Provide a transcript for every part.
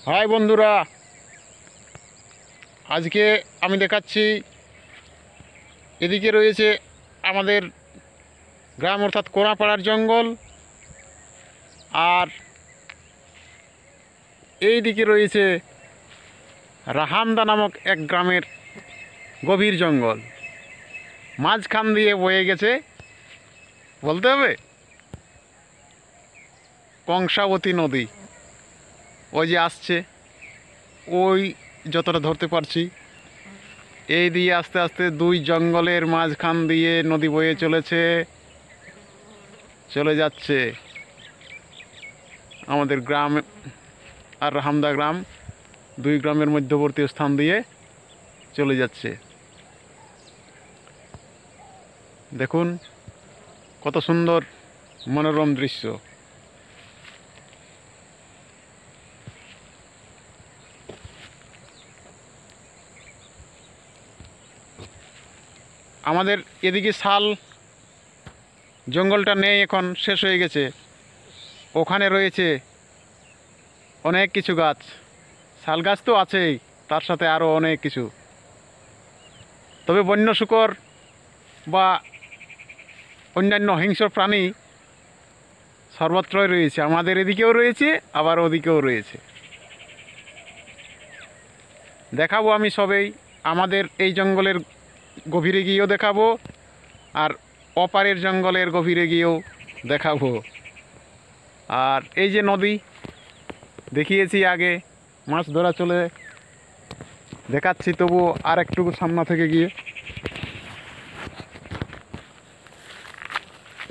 High বন্ধুরা, আজকে আমি দেখাচ্ছি এদিকে রয়েছে আমাদের গ্রাম অর্থাৎ কোনাপাড়ার জঙ্গল, আর এই দিকে রয়েছে রাহামদা নামক এক গ্রামের গভীর জঙ্গল। মাঝখান দিয়ে বয়ে গেছে বলতে হবে কংসাবতী নদী। ওই যে আসছে, ওই যতটা ধরতে পারছি এই দিয়ে আস্তে আস্তে দুই জঙ্গলের মাঝখান দিয়ে নদী বয়ে চলে যাচ্ছে আমাদের গ্রাম আর রাহামদা গ্রাম, দুই গ্রামের মধ্যবর্তী স্থান দিয়ে চলে যাচ্ছে। দেখুন কত সুন্দর মনোরম দৃশ্য। আমাদের এদিকে শাল জঙ্গলটা নেই, এখন শেষ হয়ে গেছে। ওখানে রয়েছে অনেক কিছু গাছ, শাল গাছ তো আছেই, তার সাথে আরও অনেক কিছু। তবে বন্য শূকর বা অন্যান্য হিংস্র প্রাণী সর্বত্রই রয়েছে। আমাদের এদিকেও রয়েছে, আবার ওদিকেও রয়েছে। দেখাবো আমি সবেই, আমাদের এই জঙ্গলের গভীরে গিয়েও দেখাবো, আর অপারের জঙ্গলের গভীরে গিয়েও দেখাবো। আর এই যে নদী দেখিয়েছি আগে, মাছ ধরা চলে দেখাচ্ছি, তবু আর একটু সামনে থেকে গিয়ে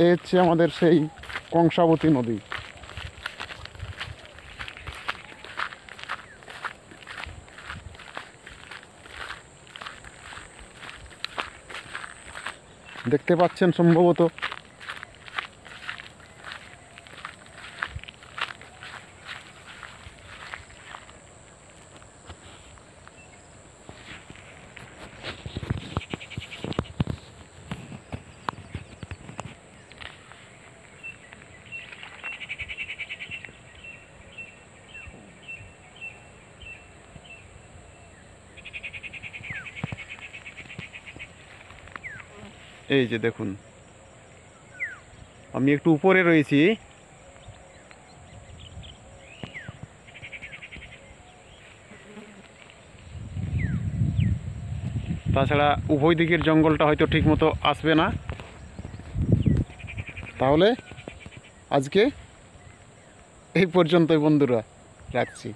এই হচ্ছে আমাদের সেই কংসাবতী নদী। দেখতে পাচ্ছেন সম্ভবত। এই যে দেখুন, আমি একটু উপরে রয়েছি। তাছাড়া উভয় দিকের জঙ্গলটা হয়তো ঠিকমতো আসবে না। তাহলে আজকে এই পর্যন্তই বন্ধুরা, রাখছি।